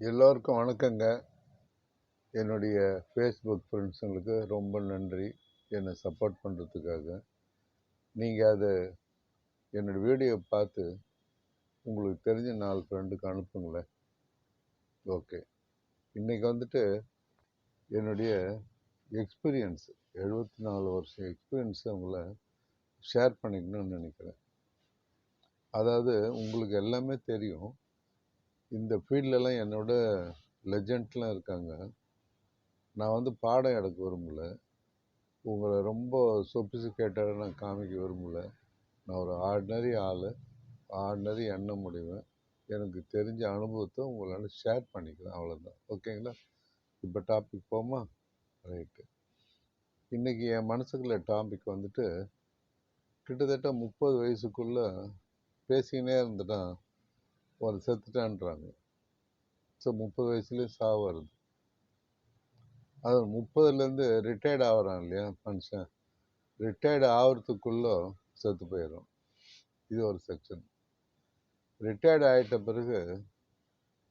எல்லோருக்கும் வணக்கங்க. என்னுடைய ஃபேஸ்புக் ஃப்ரெண்ட்ஸுங்களுக்கு ரொம்ப நன்றி என்னை சப்போர்ட் பண்ணுறதுக்காக. நீங்கள் அதை என்னோடய வீடியோ பார்த்து உங்களுக்கு தெரிஞ்ச 4 ஃப்ரெண்டுக்கு அனுப்புங்களேன். ஓகே. இன்றைக்கி வந்துட்டு என்னுடைய எக்ஸ்பீரியன்ஸ் 74 வருஷம் எக்ஸ்பீரியன்ஸை உங்களை ஷேர் பண்ணிக்கணும்னு நினைக்கிறேன். அதாவது உங்களுக்கு எல்லாமே தெரியும், இந்த ஃபீல்டெலாம் என்னோட லெஜண்ட்லாம் இருக்காங்க. நான் வந்து பாடம் எடுக்க விரும்பல, உங்களை ரொம்ப சொபிஸ்டிகேட்டடாக நான் காமிக்க விரும்பல. நான் ஒரு ஆர்டினரி ஆள், ஆர்டினரி எண்ண முடிவேன். எனக்கு தெரிஞ்ச அனுபவத்தை உங்களால் ஷேர் பண்ணிக்கிறேன், அவ்வளோதான். ஓகேங்களா? இப்போ டாபிக் போமா? ரைட்டு. இன்றைக்கி என் மனசுக்குள்ள டாபிக் வந்துட்டு, கிட்டத்தட்ட 30 வயசுக்குள்ளே பேசிக்கினே இருந்துட்டான் ஒரு செத்துட்டான்றாங்க. ஸோ 30 வயசுலேயே சாவு வருது. அது 30லேருந்து ரிட்டையர்ட் ஆகிறான் இல்லையா மனுஷன், ரிட்டையர்டு ஆகிறதுக்குள்ளே செத்து போயிடும். இது ஒரு செக்ஷன். ரிட்டையர்டு ஆகிட்ட பிறகு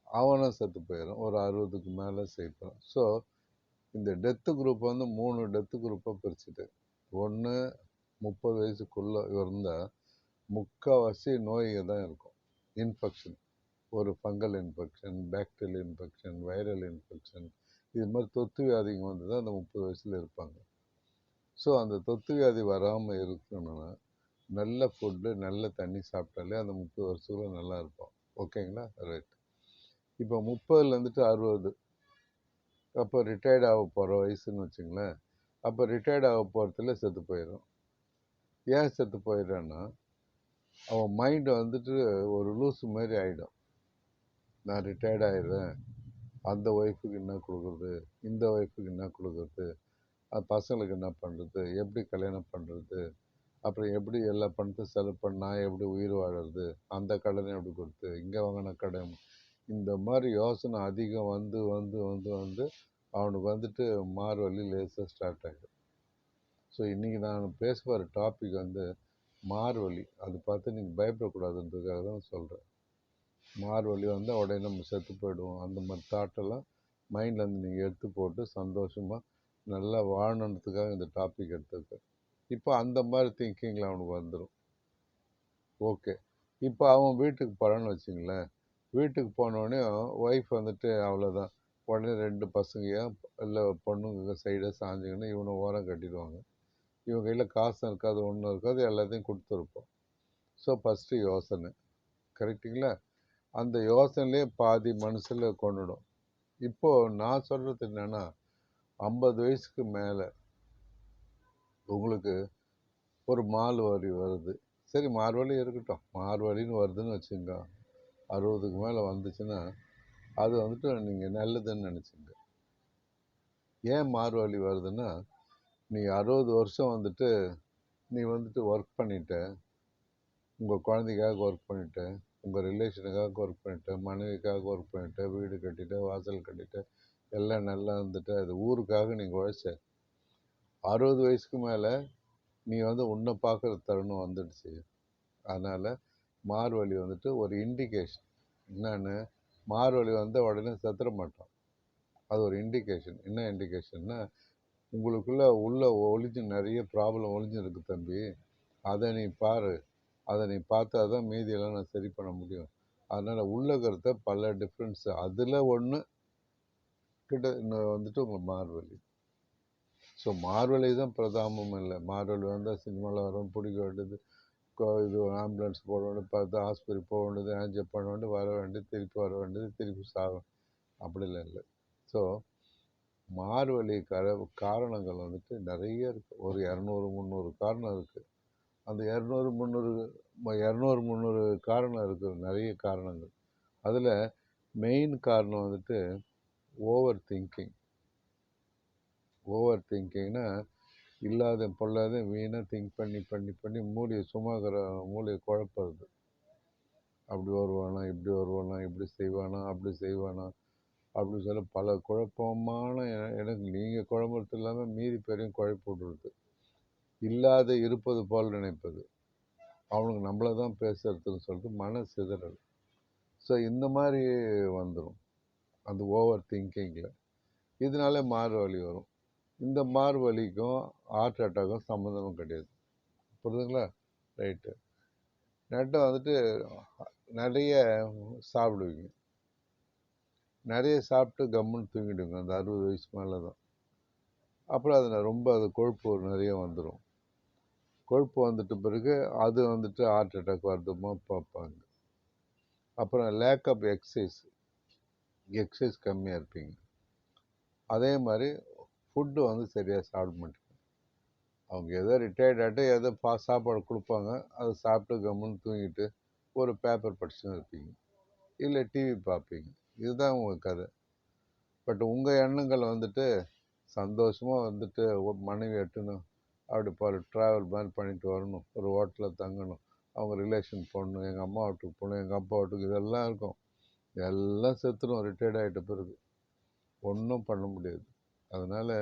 அவனும் செத்து போயிடும், ஒரு 60க்கு மேலே சேர்ப்பான். ஸோ இந்த டெத்து குரூப் வந்து 3 டெத்து குரூப்பாக பிரிச்சுட்டு, ஒன்று 30 வயசுக்குள்ளே இருந்தால் முக்கால்வாசி நோய்கள் தான் இருக்கும். இன்ஃபெக்ஷன், ஒரு fungal infection, bacterial infection, viral infection, இது மாதிரி தொத்து வியாதிங்க வந்து தான் அந்த 30 வயசில் இருப்பாங்க. ஸோ அந்த தொத்து வியாதி வராமல் இருக்கணும்னா நல்ல ஃபுட்டு, நல்ல தண்ணி சாப்பிட்டாலே அந்த 30 வருஷத்துல நல்லா இருப்போம். ஓகேங்களா? ரைட். இப்போ 30லேருந்துட்டு 60, அப்போ ரிட்டையர்ட் ஆக போகிற வயசுன்னு வச்சுங்களேன். அப்போ ரிட்டையர்ட் ஆக போகிறதுல செத்து போயிடும். ஏன் செத்து போயிடுறான்னா, அவன் மைண்டு வந்துட்டு ஒரு லூஸு மாதிரி ஆகிடும். நான் ரிட்டையர்ட் ஆகிடுறேன், அந்த ஒய்ஃபுக்கு என்ன கொடுக்குறது, இந்த ஒய்ஃபுக்கு என்ன கொடுக்குறது, பசங்களுக்கு என்ன பண்ணுறது, எப்படி கல்யாணம் பண்ணுறது, அப்புறம் எப்படி எல்லா பணத்தையும் செலவு பண்ண நான் எப்படி உயிர் வாழறது, அந்த கடனை எப்படி கொடுத்து, இங்கே வாங்கின கடன், இந்த மாதிரி யோசனை அதிகம் வந்து வந்து வந்து வந்து அவனுக்கு வந்துட்டு மார்வழி லேசாக ஸ்டார்ட் ஆகிடும். ஸோ இன்றைக்கி நான் பேச போகிற டாபிக் வந்து மார்வழி. அது பார்த்து நீங்கள் பயப்படக்கூடாதுன்றதுக்காக தான் சொல்கிறேன். மார்வழி வந்தால் உடனே நம்ம செத்து போயிடுவோம், அந்த மாதிரி தாட்டெல்லாம் மைண்ட்லேருந்து நீங்கள் எடுத்து போட்டு சந்தோஷமாக நல்லா வாழணுன்றதுக்காக இந்த டாபிக் எடுத்துருக்கேன். இப்போ அந்த மாதிரி திங்கிங்கில் அவனுக்கு வந்துடும். ஓகே. இப்போ அவன் வீட்டுக்கு போகிறான்னு வச்சுங்களேன். வீட்டுக்கு போனோடனே ஒய்ஃப் வந்துட்டு அவ்வளோதான், உடனே 2 பசங்க இல்லை பொண்ணுங்க சைடாக சாஞ்சிங்கன்னா இவனை ஓரம் கட்டிடுவாங்க. இவன் கையில் காசும் இருக்காது, ஒன்றும் இருக்காது, எல்லாத்தையும் கொடுத்துருப்போம். ஸோ ஃபஸ்ட்டு யோசனை, கரெக்டுங்களா? அந்த யோசனையிலே பாதி மனசில் கொண்டுடும். இப்போது நான் சொல்கிறது என்னென்னா, 50 வயசுக்கு மேலே உங்களுக்கு ஒரு மால் வலி வருது. சரி, மார்வழி இருக்கட்டும், மார்வழின்னு வருதுன்னு வச்சுங்க. 60க்கு மேலே வந்துச்சுன்னா அது வந்துட்டு நீங்கள் நல்லதுன்னு நினச்சிங்க. ஏன் மார்வழி வருதுன்னா, நீ 60 வருஷம் வந்துட்டு நீ வந்துட்டு ஒர்க் பண்ணிட்ட, உங்கள் குழந்தைக்காக ஒர்க் பண்ணிட்ட, உங்கள் ரிலேஷனுக்காக ஒர்க் பண்ணிட்ட, மனைவிக்காக ஒர்க் பண்ணிட்ட, வீடு கட்டிட்ட, வாசல் கட்டிட்ட, எல்லாம் நல்லா இருந்துட்டு, அது ஊருக்காக நீங்கள் உழைச்ச. 60 வயசுக்கு மேலே நீ வந்து உன்னை பார்க்குற தருணம் வந்துடுச்சு. அதனால் மார்வழி வந்துட்டு ஒரு இண்டிகேஷன். என்னென்னு, மார்வழி வந்தால் உடனே செத்துற மாட்டோம். அது ஒரு இண்டிகேஷன். என்ன இண்டிகேஷன்னா, உங்களுக்குள்ளே ஒளிஞ்சு நிறைய ப்ராப்ளம் ஒளிஞ்சிருக்கு தம்பி, அதை நீ பாரு, அதை நீ பார்த்தா தான் மீதியெல்லாம் நான் சரி பண்ண முடியும். அதனால் உள்ளகிறத பல டிஃப்ரென்ஸு, அதில் ஒன்று கிட்ட இன்னும் வந்துட்டு உங்கள் மார்வழி. ஸோ மார்வழி தான் பிரதாபம் இல்லை. மார்வழி வந்தால் சினிமாவில் வரும், பிடிக்க வேண்டியது, இது ஆம்புலன்ஸ் போட வேண்டியது, பார்த்து ஆஸ்பத்திரி போக வேண்டியது, ஆன்ஜியோ பண்ண வேண்டியது, வர வேண்டியது, திருப்பி வர வேண்டியது, திருப்பி சாகும், அப்படிலாம் இல்லை. ஸோ மார்வழி காரணங்கள் வந்துட்டு நிறைய இருக்குது. ஒரு 200-300 காரணம் இருக்குது. அந்த 200-300 காரணம் இருக்குது, நிறைய காரணங்கள். அதில் மெயின் காரணம் வந்துட்டு ஓவர் திங்கிங். ஓவர் திங்கிங்னா இல்லாத பொல்லாத வீணாக திங்க் பண்ணி பண்ணி பண்ணி மூளையை குழப்பறது. அப்படி வருவானா, இப்படி வருவானா, இப்படி செய்வானா, அப்படி செய்வானா, அப்படின்னு சொல்ல பல குழப்பமான எனக்கு நீங்கள் குழம்புறது இல்லாமல் மீதி பேரையும் குழப்பி விடுறது. இல்லாத இருப்பது போல் நினைப்பது, அவனுக்கு நம்மளை தான் பேசுறதுன்னு சொல்லிட்டு மன சிதறல். ஸோ இந்த மாதிரி வந்துடும். அந்த ஓவர் திங்கிங்கில். இதனால மார்வலி வரும். இந்த மார்வலிக்கும் ஹார்ட் அட்டாக்கும் சம்மந்தமும் கிடையாது. புரியுதுங்களா? ரைட்டு. நெட்டை வந்துட்டு நிறைய சாப்பிடுவீங்க. நிறைய சாப்பிட்டு கம்முன்னு தூங்கிடுங்க. அந்த 60 வயசு மேலே தான். அப்புறம் அதில் ரொம்ப அது கொழுப்பு நிறைய வந்துடும். கொழுப்பு வந்துட்ட பிறகு அது வந்துட்டு ஹார்ட் அட்டாக் வருதுமா பார்ப்பாங்க. அப்புறம் லேக் ஆஃப் எக்ஸசைஸ் கம்மியாக இருப்பீங்க. அதே மாதிரி ஃபுட்டு வந்து சரியாக சாப்பிட மாட்டீங்க. அவங்க ஏதோ ரிட்டையர்ட் ஆகிட்டு ஏதோ சாப்பாடு கொடுப்பாங்க, அதை சாப்பிட்டு கம்முன்னு தூங்கிட்டு ஒரு பேப்பர் படிச்சுன்னு இருப்பீங்க, இல்லை டிவி பார்ப்பீங்க. இதுதான் உங்கள் கதை. பட் உங்கள் எண்ணங்கள் வந்துட்டு சந்தோஷமாக வந்துட்டு மனைவி எட்டணும், அப்படி ட்ராவல் மாதிரி பண்ணிட்டு வரணும், ஒரு ஹோட்டலில் தங்கணும், அவங்க ரிலேஷன் போடணும், எங்கள் அம்மா வீட்டுக்கு போகணும், எங்கள் அப்பா வீட்டுக்கு, இதெல்லாம் இருக்கும். எல்லாம் செத்துடும் ரிட்டையர்ட் ஆகிட்ட பிறகு. ஒன்றும் பண்ண முடியாது. அதனால்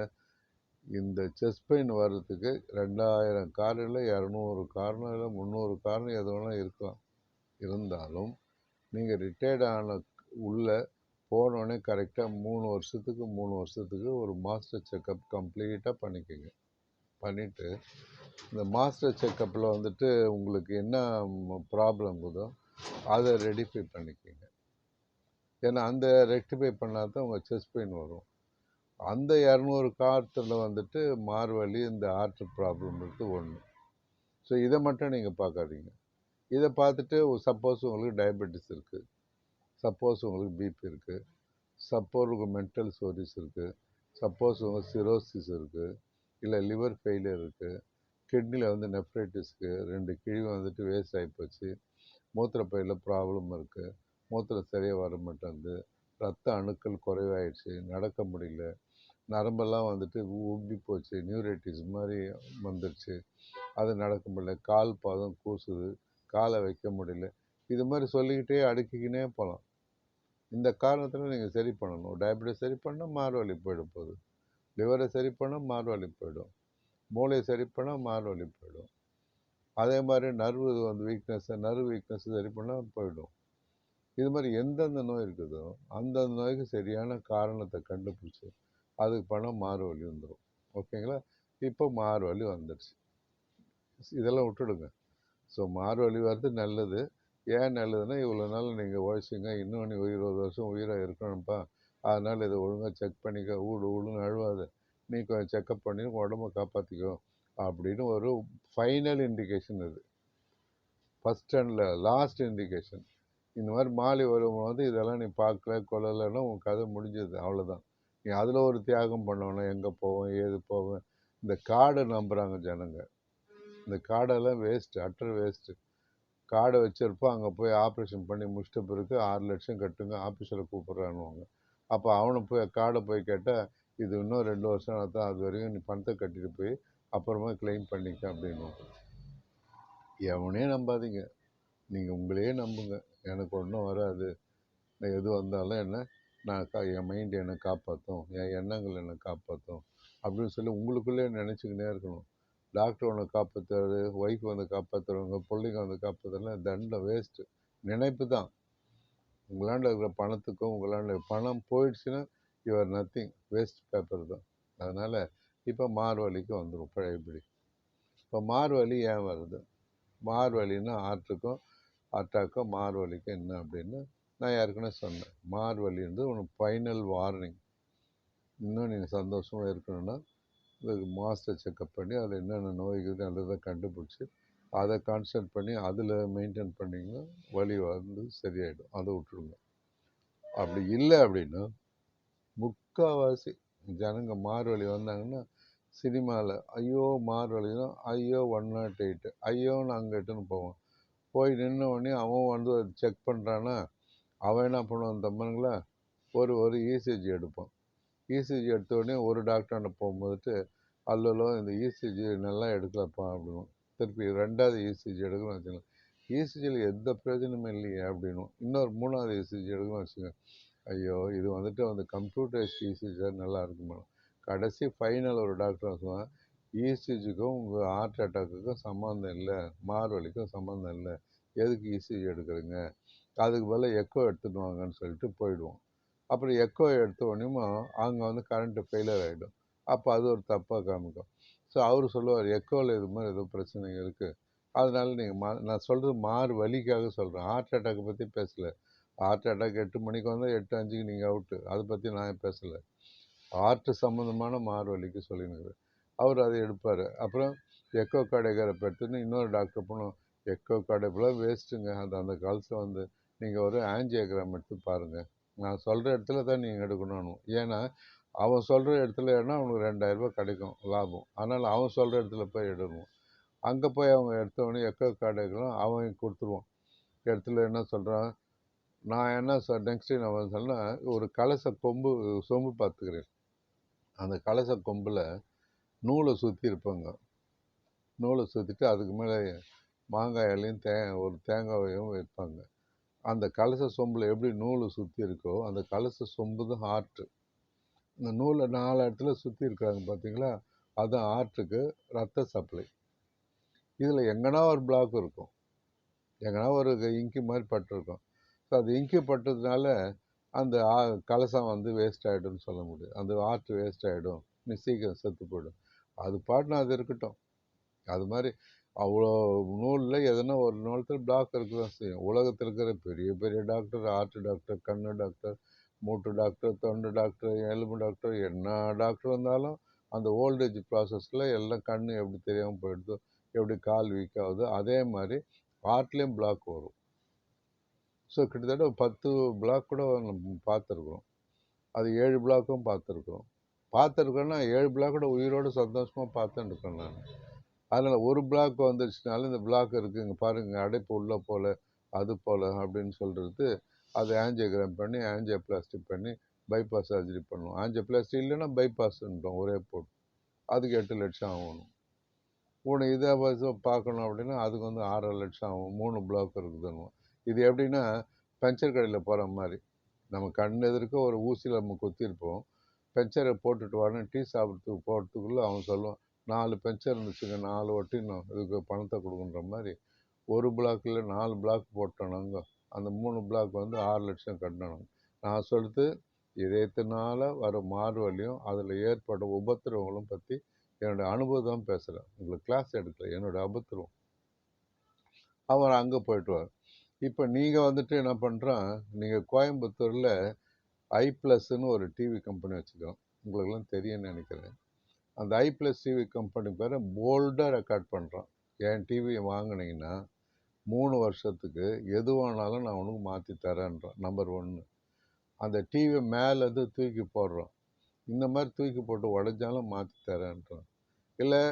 இந்த செஸ்ட் பெயின் வர்றதுக்கு 2000 காரணம் இல்லை, 200 காரணம் இல்லை, 300 காரணம் எது வேணால் இருக்கலாம். இருந்தாலும் நீங்கள் ரிட்டையர்ட் ஆன உள்ள போனோடனே கரெக்டாக 3 வருஷத்துக்கு ஒரு மாஸ்டர் செக்கப் கம்ப்ளீட்டாக பண்ணிக்கோங்க. பண்ணிவிட்டு இந்த மாஸ்டர் செக்கப்பில் வந்துட்டு உங்களுக்கு என்ன ப்ராப்ளம் இருக்குதோ அதை ரெடிஃபை பண்ணிக்கோங்க. ஏன்னா அந்த ரெக்டிஃபை பண்ணால் தான் உங்கள் செஸ்ட் பெயின் வரும். அந்த 200 காரணத்தில் வந்துட்டு மார்வலி, இந்த ஹார்ட் ப்ராப்ளம் இருக்குது ஒன்று. ஸோ இதை மட்டும் நீங்கள் பார்க்காதீங்க. இதை பார்த்துட்டு சப்போஸ் உங்களுக்கு டயபெட்டிஸ் இருக்குது, சப்போஸ் உங்களுக்கு பிபி இருக்குது, சப்போஸ் உங்களுக்கு மென்டல் ஸ்டோரிஸ் இருக்குது, சப்போஸ் உங்களுக்கு சிரோசிஸ் இருக்குது, இல்லை லிவர் ஃபெயிலியர் இருக்குது, கிட்னியில் வந்து நெஃப்ரைட்டிஸ்க்கு 2 கிழி வந்துட்டு வேஸ்ட் ஆகி போச்சு, மூத்திரப்பையில் ப்ராப்ளம் இருக்குது, மூத்திரம் சரியாக வர மாட்டேங்குது, ரத்த அணுக்கள் குறைவாயிடுச்சு, நடக்க முடியல, நரம்பெல்லாம் வந்துட்டு உப்பி போச்சு, நியூரைட்டிஸ் மாதிரி வந்துடுச்சு, அது நடக்க முடியல, கால் பாதம் கூசுது, காலை வைக்க முடியல, இது மாதிரி சொல்லிக்கிட்டே அடுக்கிக்கினே போகலாம். இந்த காரணத்தில் நீங்கள் சரி பண்ணணும். டயபெட்டிஸ் சரி பண்ணால் மார்வலி போயிடும் போகுது, லிவரை சரி பண்ணால் மார்வலி போயிடும், மூளையை சரி பண்ணால் மார்வலி போயிடும். அதே மாதிரி நர்வு வீக்னஸ் சரி பண்ணால் போயிடும். இது மாதிரி எந்தெந்த நோய் இருக்குதோ அந்தந்த நோய்க்கு சரியான காரணத்தை கண்டுபிடிச்சி அதுக்கு பணம் மார்வலி வந்துடும். ஓகேங்களா? இப்போ மார்வலி வந்துடுச்சு, இதெல்லாம் விட்டுடுங்க. ஸோ மார்வலி வர்றது நல்லது. ஏன் நல்லதுன்னா, இவ்வளோ நாள் நீங்கள் உழைச்சிங்க, இன்னும் நீ 20 வருஷம் உயிராக இருக்கணும்ப்பா, அதனால் இதை ஒழுங்காக செக் பண்ணிக்க, ஊடுன்னு அழுவாத, நீ கொஞ்சம் செக்கப் பண்ணி உடம்ப காப்பாற்றிக்கோ அப்படின்னு ஒரு ஃபைனல் இண்டிகேஷன். இது ஃபஸ்ட் அண்ட் லாஸ்ட் இண்டிகேஷன். இந்த மாதிரி மாலி வரும்போது இதெல்லாம் நீ பார்க்கல கொள்ளலைன்னா உன் கதை முடிஞ்சது, அவ்வளோதான். நீ அதில் ஒரு தியாகம் பண்ணணும், எங்கே போவேன் ஏது போவேன். இந்த காடை நம்புகிறாங்க ஜனங்க. இந்த காடெல்லாம் வேஸ்ட்டு, அட்டர் வேஸ்ட்டு. காடை வச்சுருப்போம், அங்கே போய் ஆப்ரேஷன் பண்ணி முடிச்சிட்ட பிறகு 6 லட்சம் கட்டுங்க, ஆஃபீஸில் கூப்பிட்றானுவாங்க. அப்போ அவனை காடை போய் கேட்டால், இது இன்னும் 2 வருஷம் தான், அது வரைக்கும் நீ பணத்தை கட்டிட்டு போய் அப்புறமா கிளைம் பண்ணிக்க அப்படின்னு. எவனையும் நம்பாதீங்க, நீங்கள் உங்களையே நம்புங்க. எனக்கு ஒன்றும் வராது, எது வந்தாலும் என்ன என் மைண்ட் என்னை காப்பாற்றும், என் எண்ணங்கள் என்னை காப்பாற்றும் அப்படின்னு சொல்லி உங்களுக்குள்ளே நினச்சிக்கினே இருக்கணும். டாக்டர் ஒன்று காப்பாற்றுறாரு, ஒய்ஃப் வந்து காப்பாற்றுறவங்க, பிள்ளைங்க வந்து காப்பாற்றுறதுலாம் தண்டம், வேஸ்ட்டு. நினைப்பு தான். உங்களாண்ட இருக்கிற பணத்துக்கும் உங்களாண்ட பணம் போயிடுச்சுன்னா யூஆர் நத்திங், வேஸ்ட் பேப்பர் தான். அதனால் இப்போ மார்வலிக்கு வந்துடும் பழையபடி. இப்போ மார்வலி ஏன் வருது? மார்வலின்னா ஹார்ட்டுக்கும் அட்டாக்கும் மார்வலிக்கும் என்ன அப்படின்னு நான் ஏற்கனவே சொன்னேன். மார்வலின்றது உனக்கு ஃபைனல் வார்னிங். இன்னும் நீங்கள் சந்தோஷமாக இருக்கணும்னா மாஸ்டர் செக்கப் பண்ணி அதில் என்னென்ன நோய்கள் நல்லதை கண்டுபிடிச்சி அதை கான்சன்ட் பண்ணி அதில் மெயின்டைன் பண்ணிங்கன்னா வலி வந்து சரியாயிடும். அதை விட்டுருங்க. அப்படி இல்லை அப்படின்னா முக்கால்வாசி ஜனங்க மார்வலி வந்தாங்கன்னா சினிமாவில் ஐயோ மார்வலினா ஐயோ 108 ஐயோன்னு அங்கிட்டுன்னு போவான். போய் நின்ன உடனே அவன் வந்து செக் பண்ணுறான்னா அவன் என்ன பண்ணுவான் தம்மனுங்களா, ஒரு இசிஜி எடுப்பான். இசிஜி எடுத்த உடனே ஒரு டாக்டர்கிட்ட போகும்போது அல்லோ இந்த இசிஜி நல்லா எடுக்கலப்பா அப்படின்னும். திருப்பி 2வது இசிஜி எடுக்கணும்னு வச்சுக்கோங்க, இசிஜியில் எந்த பிரயோஜனமும் இல்லையே அப்படின்னும். இன்னொரு 3வது இசிஜி எடுக்கணும்னு வச்சுக்கோங்க, ஐயோ இது வந்துட்டு வந்து கம்ப்யூட்டரைஸ்ட் இசிஜி நல்லா இருக்குமா. கடைசி ஃபைனல் ஒரு டாக்டர் சொல்லுவாங்க, இசிஜிக்கும் உங்கள் ஹார்ட் அட்டாக்குக்கும் சம்மந்தம் இல்லை, மார்வலிக்கும் சம்மந்தம் இல்லை, எதுக்கு இசிஜி எடுக்கிறீங்க, அதுக்கு பதிலாக எக்கோ எடுத்துட்டு வாங்கன்னு சொல்லிட்டு போயிடுவோம். அப்புறம் எக்கோ எடுத்த உடனேயுமா அங்கே வந்து கரண்ட்டு ஃபெயிலியர் ஆகிடும். அப்போ அது ஒரு தப்பாக காமிக்கும். ஸோ அவர் சொல்லுவார், எக்கோவில் இது மாதிரி ஏதோ பிரச்சனை இருக்குது, அதனால நீங்கள் நான் சொல்கிறது மாறு வலிக்காக சொல்கிறேன். ஹார்ட் அட்டாக்கை பற்றி பேசலை. ஹார்ட் அட்டாக் 8 மணிக்கு வந்தால் 8:05க்கு நீங்கள் அவுட்டு, அதை பற்றி நான் பேசலை. ஹார்ட் சம்மந்தமான மாறு வலிக்கு சொல்லினுங்க. அவர் அதை எடுப்பார். அப்புறம் எக்கோ கார்டியோகிராஃபி எடுத்துன்னு இன்னொரு டாக்டர் போனோம். எக்கோ கார்டியோகிராஃபிலாம் வேஸ்ட்டுங்க, அந்த காலத்தில் வந்து நீங்கள் ஒரு ஆஞ்சியோகிராம் எடுத்து பாருங்கள், நான் சொல்கிற இடத்துல தான் நீங்கள் எடுக்கணும். ஏன்னா அவன் சொல்கிற இடத்துல ஏன்னா அவனுக்கு 2000 கிடைக்கும் லாபம். அதனால் அவன் சொல்கிற இடத்துல போய் எடுக்கணும். அங்கே போய் அவங்க எடுத்தவொடனே எக்கோ கார்டியோகிராம் அவன் கொடுத்துருவான். இடத்துல என்ன சொல்கிறான், நான் என்ன நெக்ஸ்ட்டு நான் சொன்னால் ஒரு கலச சொம்பு பார்த்துக்கிறேன். அந்த கலச கொம்பில் நூலை சுற்றி இருப்பாங்க. நூலை சுற்றிட்டு அதுக்கு மேலே மாங்காய் இலையும் ஒரு தேங்காயையும் வைப்பாங்க. அந்த கலச சொம்பில் எப்படி நூல் சுற்றி இருக்கோ அந்த கலச சொம்பு தான் ஹார்ட்டு. இந்த நூலை 4 இடத்துல சுற்றி இருக்காங்க பார்த்தீங்களா, அதுதான் ஹார்ட்டுக்கு ரத்த சப்ளை. இதில் எங்கன்னா ஒரு பிளாக் இருக்கும், எங்கன்னா ஒரு இங்கி மாதிரி பட்டிருக்கும். ஸோ அது இங்கி பட்டதுனால அந்த கலசம் வந்து வேஸ்ட் ஆகிடும்னு சொல்ல முடியாது. அந்த ஹார்ட் வேஸ்ட் ஆகிடும், நீ சீக்கிரம் செத்து போயிடும். அது பாட்டுனா அது இருக்கட்டும். அது மாதிரி அவ்வளோ நூலில் எதனா ஒரு நூலத்தில் பிளாக் இருக்க தான் செய்யும். உலகத்தில் இருக்கிற பெரிய பெரிய டாக்டர், ஹார்ட் டாக்டர், கண்ணு டாக்டர், மூட்டு டாக்டர், தொண்டு டாக்டர், எலும்பு டாக்டர், என்ன டாக்டர் வந்தாலும் அந்த ஓல்டேஜ் ப்ராசஸில் எல்லாம் கண் எப்படி தெரியாமல் போயிடுதோ, எப்படி கால் வீக் ஆகுதோ, அதே மாதிரி ஹார்ட்லேயும் பிளாக் வரும். ஸோ கிட்டத்தட்ட 10 பிளாக் கூட நம்ம பார்த்துருக்குறோம். அது 7 பிளாக்கும் பார்த்துருக்கோன்னா 7 பிளாக் கூட உயிரோடு சந்தோஷமாக பார்த்துட்டு இருக்கேன் நான். அதனால் ஒரு பிளாக் வந்துருச்சுனாலும் இந்த பிளாக் இருக்குது, இங்கே பாருங்கள் அடைப்பு உள்ளே போல் அது போல் அப்படின்னு சொல்கிறது, அது ஆஞ்சியோகிராம் பண்ணி ஆஞ்சியோபிளாஸ்டிக் பண்ணி பைபாஸ் சர்ஜரி பண்ணுவோம். ஆஞ்சியோபிளாஸ்டிக் இல்லைன்னா பைபாஸ்ன்றோம் ஒரே போட்டு. அதுக்கு 8 லட்சம் ஆகணும். உனக்கு இதை பார்க்கணும் அப்படின்னா அதுக்கு வந்து 6.5 லட்சம் ஆகும். 3 பிளாக் இருக்குதுன்னு. இது எப்படின்னா பஞ்சர் கடையில் போகிற மாதிரி, நம்ம கண் எதிர்க்க ஒரு ஊசியில் நம்ம குத்திருப்போம், பஞ்சரை போட்டுட்டு வரணும், டீ சாப்பிட்றதுக்கு போகிறதுக்குள்ளே அவன் சொல்லுவான் 4 பஞ்சர் இருந்துச்சுங்க, 4 ஒட்டினோம், இதுக்கு பணத்தை கொடுக்குன்ற மாதிரி. ஒரு பிளாக்கில் 4 பிளாக் போட்டோனாங்க, அந்த 3 பிளாக் வந்து 6 லட்சம் கட்டணும். நான் சொல்லிட்டு இதயத்தினால வர மாறுவலியும் அதில் ஏற்படும் உபத்திரவங்களும் பற்றி என்னோடய அனுபவம் பேசுகிறேன், உங்களுக்கு கிளாஸ் எடுக்கல, என்னோடய உபத்திரவம். அவர் அங்கே போய்ட்டுவார். இப்போ நீங்கள் வந்துட்டு என்ன பண்ணுறான், நீங்கள் கோயம்புத்தூரில் ஐ+ன்னு ஒரு டிவி கம்பெனி வச்சுக்கிறோம், உங்களுக்கெல்லாம் தெரியும்னு நினைக்கிறேன். அந்த ஐ+ டிவி கம்பெனி பேரை போல்டாக ரெக்கார்ட் பண்ணுறான். என் டிவியை வாங்கினீங்கன்னா 3 வருஷத்துக்கு எதுவானாலும் நான் உனக்கு மாற்றி தரேன்றான். நம்பர் 1. அந்த டிவியை மேலேருந்து தூக்கி போடுறோம், இந்த மாதிரி தூக்கி போட்டு உடஞ்சாலும் மாற்றி தரேன்றான். இல்லை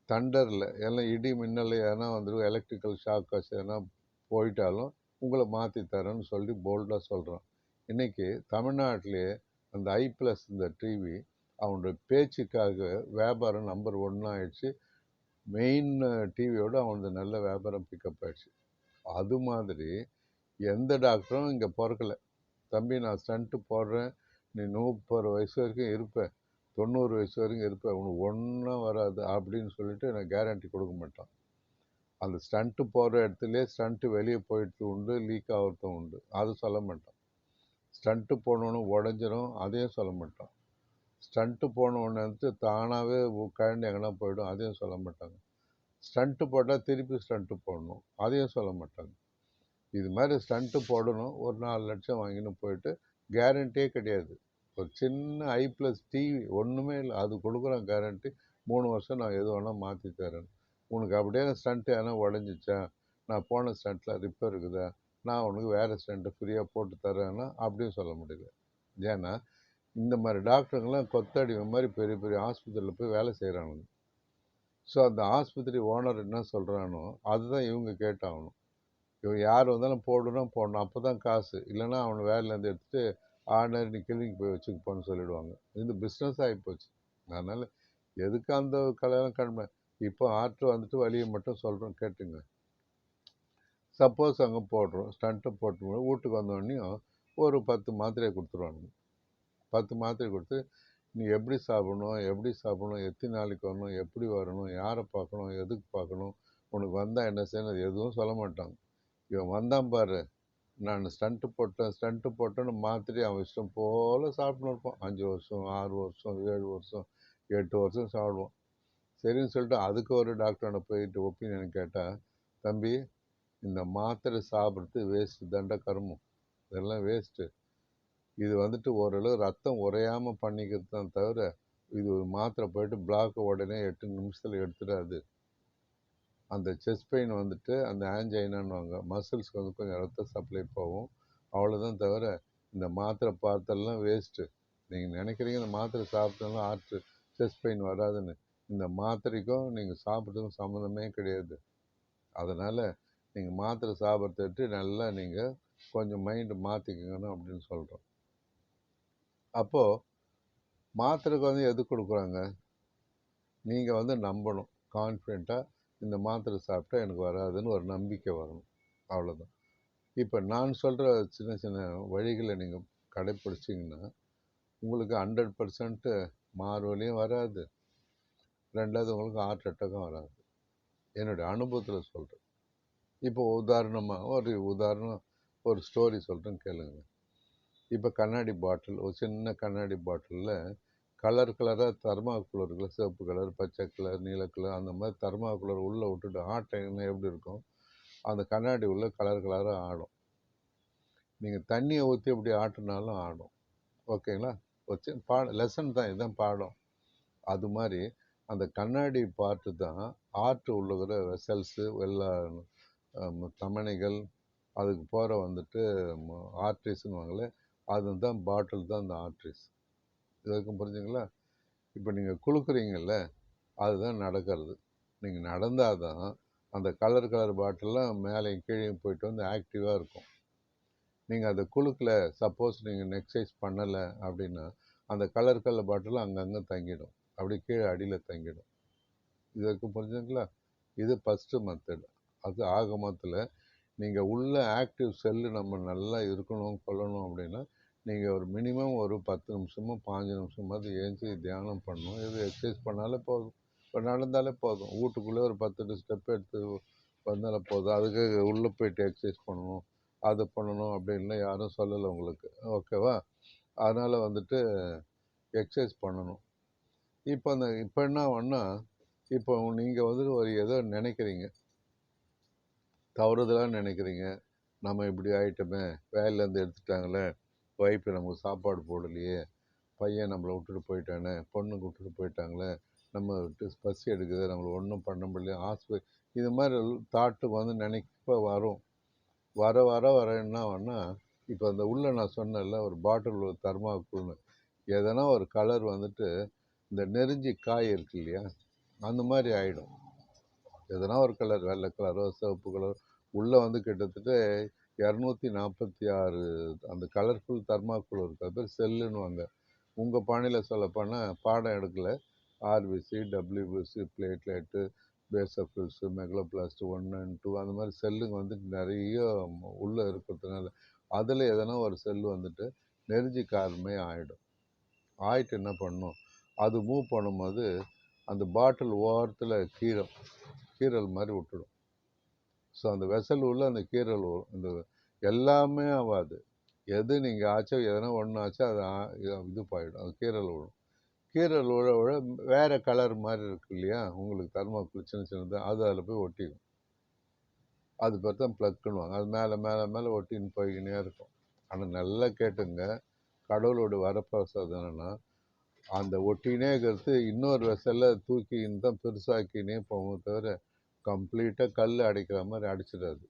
தண்டரில் எல்லாம் இடி மின்னல் எதனா வந்துடும், எலக்ட்ரிக்கல் ஷாக்கர்ஸ் எதனா போயிட்டாலும் உங்களை மாற்றி தரேன்னு சொல்லி போல்டாக சொல்கிறான். இன்றைக்கி தமிழ்நாட்டிலே அந்த ஐ+ இந்த டிவி அவனுடைய பேச்சுக்காக வியாபாரம் நம்பர் 1 ஆகிடுச்சு. மெயின் டிவியோடு அவனது நல்ல வியாபாரம் பிக்கப் ஆகிடுச்சு. அது மாதிரி எந்த டாக்டரும் இங்கே பிறக்கலை, தம்பி நான் ஸ்டண்ட்டு போடுறேன், நீ 30 வயசு வரைக்கும் இருப்பேன், 90 வயசு வரைக்கும் இருப்பேன், உனக்கு ஒன்றும் வராது அப்படின்னு சொல்லிட்டு எனக்கு கேரண்டி கொடுக்க மாட்டான். அந்த ஸ்டண்ட்டு போடுற இடத்துலையே ஸ்டண்ட்டு வெளியே போயிட்டு உண்டு, லீக் ஆகிறதும் உண்டு, அது சொல்ல மாட்டான். ஸ்டண்ட்டு போடணுன்னு உடஞ்சிரும், அதையும் சொல்ல மாட்டான். ஸ்டண்ட்டு போனவுடனே வந்து தானாகவே கழண்டு எங்கன்னா போயிடும், அதையும் சொல்ல மாட்டாங்க. ஸ்டண்ட்டு போட்டால் திருப்பி ஸ்டண்ட்டு போடணும், அதையும் சொல்ல மாட்டாங்க. இது மாதிரி ஸ்டண்ட்டு போடணும், ஒரு 4 லட்சம் வாங்கின்னு போயிட்டு கேரண்டியே கிடையாது. ஒரு சின்ன ஐ+ டிவி ஒன்றுமே இல்லை, அது கொடுக்குறான் கேரண்டி, 3 வருஷம் நான் எது வேணால் மாற்றி தரேன். உனக்கு அப்படியே ஸ்டண்ட்டு எதனா உடஞ்சிச்சா, நான் போன ஸ்டண்ட்டில் ரிப்பேர் இருக்குதா, நான் உனக்கு வேறு ஸ்டண்ட்டு ஃப்ரீயாக போட்டு தரேன்னா அப்படியும் சொல்ல முடியல. ஏன்னா இந்த மாதிரி டாக்டருங்கெல்லாம் கொத்தடிமை மாதிரி பெரிய பெரிய ஆஸ்பத்திரியில் போய் வேலை செய்கிறானுங்க. ஸோ அந்த ஆஸ்பத்திரி ஓனர் என்ன சொல்கிறானோ அதுதான் இவங்க கேட்டாகணும். இவன் யார் வந்தாலும் போடணும், அப்போ தான் காசு, இல்லைன்னா அவனை வேலையிலேருந்து எடுத்துகிட்டு ஆர்டினரி கிளினிக் போய் வச்சுக்கப்போன்னு சொல்லிவிடுவாங்க. இது பிஸ்னஸ் ஆகிப்போச்சு. அதனால் எதுக்கு அந்த கல்யாணம் கடமை. இப்போ ஆர்ட் வந்துட்டு வழியை மட்டும் சொல்கிறோம் கேட்டுங்க. சப்போஸ் அங்கே போடுறோம், ஸ்டண்ட்டை போட்டு வீட்டுக்கு வந்தோடனையும் ஒரு 10 மாத்திரையை கொடுத்துருவானுங்க. 10 மாத்திரை கொடுத்து நீ எப்படி சாப்பிடணும், எத்தனை நாளைக்கு வரணும், எப்படி வரணும், யாரை பார்க்கணும், எதுக்கு பார்க்கணும், உனக்கு வந்தால் என்ன செய்யணும், எதுவும் சொல்ல மாட்டாங்க. இவன் வந்தான் பாரு, நான் ஸ்டண்ட்டு போட்டேன்னு மாத்திரை அவன் இஷ்டம் போல் சாப்பிட்டுன்னு இருப்பான். 5 வருஷம் 6 வருஷம் 7 வருஷம் 8 வருஷம் சாப்பிடுவான். சரின்னு சொல்லிட்டு அதுக்கு ஒரு டாக்டர்கிட்ட போயிட்டு ஒப்பீனியன் கேட்டால், தம்பி இந்த மாத்திரை சாப்பிட்றது வேஸ்ட்டு, தண்ட கருமம், இதெல்லாம் வேஸ்ட்டு. இது வந்துட்டு ஓரளவு ரத்தம் உறையாமல் பண்ணிக்கிறது தான் தவிர, இது ஒரு மாத்திரை போயிட்டு பிளாக் உடனே 8 நிமிஷத்தில் எடுத்துடாது. அந்த செஸ்ட் பெயின் வந்துட்டு அந்த ஆன்ஜைனான்னுவாங்க, மசில்ஸ்க்கு வந்து கொஞ்சம் ரத்த சப்ளை போகும், அவ்வளோதான் தவிர இந்த மாத்திரை பார்த்தெல்லாம் வேஸ்ட்டு. நீங்கள் நினைக்கிறீங்க இந்த மாத்திரை சாப்பிட்டாலும் செஸ்ட் பெயின் வராதுன்னு. இந்த மாத்திரைக்கும் நீங்கள் சாப்பிட்றதுக்கும் சம்மந்தமே கிடையாது. அதனால் நீங்கள் மாத்திரை சாப்பிட்றத விட்டு நல்லா நீங்கள் கொஞ்சம் மைண்டு மாற்றிக்கணும் அப்படின்னு சொல்கிறோம். அப்போது மாத்திரைக்கு வந்து எது கொடுக்குறாங்க? நீங்கள் வந்து நம்பணும், கான்ஃபிடெண்ட்டாக இந்த மாத்திரை சாப்பிட்டா எனக்கு வராதுன்னு ஒரு நம்பிக்கை வரணும், அவ்வளோதான். இப்போ நான் சொல்கிற சின்ன சின்ன வழிகளை நீங்கள் கடைப்பிடிச்சிங்கன்னா உங்களுக்கு 100% மார்வலியும் வராது, ரெண்டாவது உங்களுக்கு ஹார்ட் அட்டாக்கும் வராது. என்னுடைய அனுபவத்தில் சொல்கிறேன். இப்போ உதாரணமாக ஒரு ஸ்டோரி சொல்கிறேன் கேளுங்க. இப்போ கண்ணாடி பாட்டில், ஒரு சின்ன கண்ணாடி பாட்டிலில் கலராக தர்மாக்குலர் இருக்குல்ல, சிவப்பு கலர், பச்சை கலர், நீல கலர், அந்த மாதிரி தர்மாக்குலர் உள்ளே விட்டுட்டு ஆட்டிங்கன்னா எப்படி இருக்கும், அந்த கண்ணாடி உள்ள கலராக ஆடும். நீங்கள் தண்ணியை ஊற்றி எப்படி ஆட்டினாலும் ஆடும். ஓகேங்களா? வச்சு லெசன் தான், இதுதான் பாடம். அது மாதிரி அந்த கண்ணாடி பார்ட்டு தான் ஆற்று உள்ளுகிற வெசல்ஸு, எல்லா தமணிகள், அதுக்கு போகிற வந்துட்டு ஆர்ட்ரிஸ்னுவாங்களே, அதுதான் பாட்டில் தான் அந்த ஆர்ட்ரிஸ். இது வரைக்கும் புரிஞ்சுங்களா? இப்போ நீங்கள் குளுக்குறீங்கல்ல, அதுதான் நடக்கிறது. நீங்கள் நடந்தால் தான் அந்த கலர் பாட்டிலாம் மேலேயும் கீழேயும் போயிட்டு வந்து ஆக்டிவாக இருக்கும். நீங்கள் அதை குளுக்கில் சப்போஸ் நீங்கள் எக்ஸசைஸ் பண்ணலை அப்படின்னா அந்த கலர் பாட்டில் அங்கங்கே தங்கிடும், அப்படி கீழே அடியில் தங்கிடும். இது வரைக்கும் புரிஞ்சுங்களா? இது ஃபஸ்ட்டு மெத்தட். அது ஆகமத்தில் நீங்கள் உள்ள ஆக்டிவ் செல்லு நம்ம நல்லா இருக்கணும் கொள்ளணும் அப்படின்னா நீங்கள் ஒரு மினிமம் ஒரு 10 நிமிஷமோ 5 நிமிஷமாவது ஏஞ்சி தியானம் பண்ணணும். இது எக்ஸசைஸ் பண்ணாலே போதும், இப்போ நடந்தாலே போதும், வீட்டுக்குள்ளே ஒரு 10 ஸ்டெப் எடுத்து வந்தாலே போதும். அதுக்கு உள்ளே போயிட்டு எக்ஸசைஸ் பண்ணணும், அது பண்ணணும் அப்படின்லாம் யாரும் சொல்லலை உங்களுக்கு, ஓகேவா? அதனால் வந்துட்டு எக்ஸசைஸ் பண்ணணும். இப்போ என்ன ஒன்றா, இப்போ நீங்கள் வந்து ஒரு ஏதோ நினைக்கிறீங்க, தவறுதலாக நினைக்கிறீங்க, நம்ம இப்படி ஆகிட்டோமே, வேலையிலேருந்து எடுத்துட்டாங்களே, ஒய்ஃபு நமக்கு சாப்பாடு போடலையே, பையன் நம்மளை விட்டுட்டு போயிட்டானே, பொண்ணுக்கு விட்டுட்டு போயிட்டாங்களே, நம்ம பசி எடுக்குது, நம்மளை ஒன்றும் பண்ண முடியல, இது மாதிரி தாட்டு வந்து நினைப்ப வரும். வர வர வர என்ன ஆகும்னா, இப்போ அந்த உள்ள நான் சொன்னேன்ல ஒரு பாட்டில் தர்மாக்குள்னு, எதனா ஒரு கலர் வந்துட்டு இந்த நெருஞ்சி காய் இருக்கு இல்லையா, அந்த மாதிரி ஆகிடும். எதனா ஒரு கலர், வெள்ளை கலரோ சிவப்பு கலரோ உள்ளே வந்து கிட்டத்தட்ட 246 அந்த கலர்ஃபுல் தர்மாக்குள் இருக்குது. அது பேர் செல்லுன்னுவாங்க. உங்கள் பாணியில் சொல்லப்போனால் பாடம் எடுக்கலை, ஆர்பிசி, டபிள்யூபிசி, பிளேட்லெட்டு, பேசஃபில்ஸு, மெகலோபிளாஸ்ட் 1 and 2 அந்த மாதிரி செல்லுங்க வந்துட்டு நிறைய உள்ளே இருக்கிறதுனால அதில் எதனா ஒரு செல்லு வந்துட்டு நெருஞ்சி காரமே ஆகிடும். ஆயிட்டு என்ன பண்ணும், அது மூவ் பண்ணும்போது அந்த பாட்டில் ஓரத்தில் கீரல் மாதிரி விட்டுடும். ஸோ அந்த வெசல் உள்ள அந்த கீரல் வரும். இந்த எல்லாமே ஆகாது, எது நீங்கள் ஆச்சோ எதனா ஒன்று ஆச்சோ அது இது போயிடும், அது கீரல் விழும். கீரல் விழ விழ வேறு கலர் மாதிரி இருக்கு இல்லையா, உங்களுக்கு தர்மாக்குள் சின்ன சின்னதாக, அது அதில் போய் ஒட்டிக்கும். அது பேர் தான் ப்ளக்குன்னுவாங்க. அது மேலே மேலே மேலே ஒட்டின்னு போய்கினே இருக்கும். ஆனால் நல்லா கேட்டுங்க, கடவுளோட வரப்பிரசாதம் என்னென்னா, அந்த ஒட்டினே இருக்கிறது இன்னொரு வெசலில் தூக்கின்னு தான் பெருசாக்கினே போகும் தவிர கம்ப்ளீட்டாக கல் அடைக்கிற மாதிரி அடிச்சிடாது.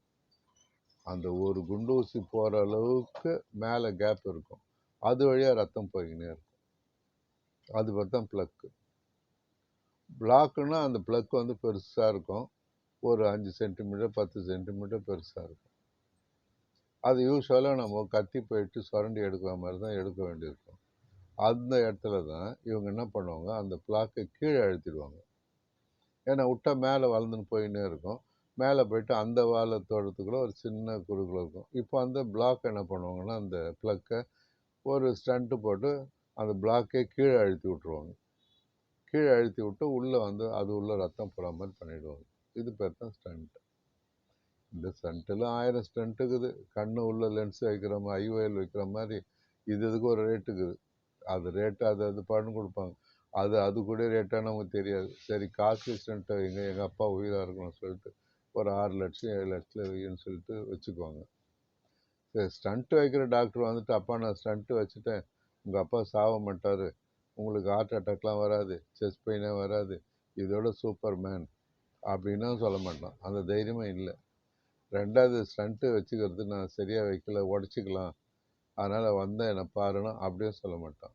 அந்த ஒரு குண்டூசி போகிற அளவுக்கு மேலே கேப் இருக்கும், அது வழியாக ரத்தம் போய்கினே இருக்கும். அது பேர் தான் ப்ளக்கு. பிளாக்குன்னா அந்த ப்ளக் வந்து பெருசாக இருக்கும், ஒரு 5 சென்டிமீட்டர் 10 சென்டிமீட்டர் பெருசாக இருக்கும். அது யூஸ்வலாக நம்ம கத்தி போயிட்டு சுரண்டி எடுக்கிற மாதிரி தான் எடுக்க வேண்டியிருக்கும். அந்த இடத்துல தான் இவங்க என்ன பண்ணுவாங்க, அந்த பிளாக்கை கீழே அழுத்திடுவாங்க. ஏன்னா விட்டா மேலே வளர்ந்துன்னு போயின்னே இருக்கும், மேலே போயிட்டு அந்த வாழை தோட்டத்துக்குள்ள ஒரு சின்ன குறுக்குள்ள இருக்கும். இப்போ அந்த பிளாக் என்ன பண்ணுவாங்கன்னா, அந்த ப்ளக்கை ஒரு ஸ்டண்ட்டு போட்டு அந்த பிளாக்கே கீழே அழுத்தி விட்ருவாங்க. கீழே அழுத்தி விட்டு உள்ளே வந்து அது உள்ள ரத்தம் போகிற மாதிரி பண்ணிவிடுவாங்க. இது பேர் தான் ஸ்டண்ட். இந்த ஸ்டண்ட்டில் 1000 ஸ்டண்ட் இருக்குது. கண்ணு உள்ள லென்ஸ் வைக்கிற மாதிரி, ஐஓஎல் வைக்கிற மாதிரி இதுக்கு ஒரு ரேட்டு இருக்குது. அது ரேட்டு அது பண்ணி கொடுப்பாங்க. அது கூட ரேட்டாக நமக்கு தெரியாது. சரி காஸ்ட்லி ஸ்டண்ட்டை எங்கள் அப்பா உயிராக இருக்கணும்னு சொல்லிட்டு ஒரு 6 லட்சம் 7 லட்சத்தில் வைன்னு சொல்லிட்டு வச்சுக்குவாங்க. சரி ஸ்டண்ட்டு வைக்கிற டாக்டர் வந்துட்டு, அப்பா நான் ஸ்டண்ட்டு வச்சுட்டேன், உங்கள் அப்பா சாக மாட்டார், உங்களுக்கு ஹார்ட் அட்டாக்லாம் வராது, செஸ்ட் பெயினே வராது, இதோட சூப்பர் மேன் அப்படின்னும் சொல்ல மாட்டான். அந்த தைரியமும் இல்லை. ரெண்டாவது ஸ்டண்ட்டு வச்சுக்கிறது நான் சரியாக வைக்கல, உடச்சிக்கலாம், அதனால் வந்தால் என்னை பாருன்னா அப்படியும் சொல்ல மாட்டான்.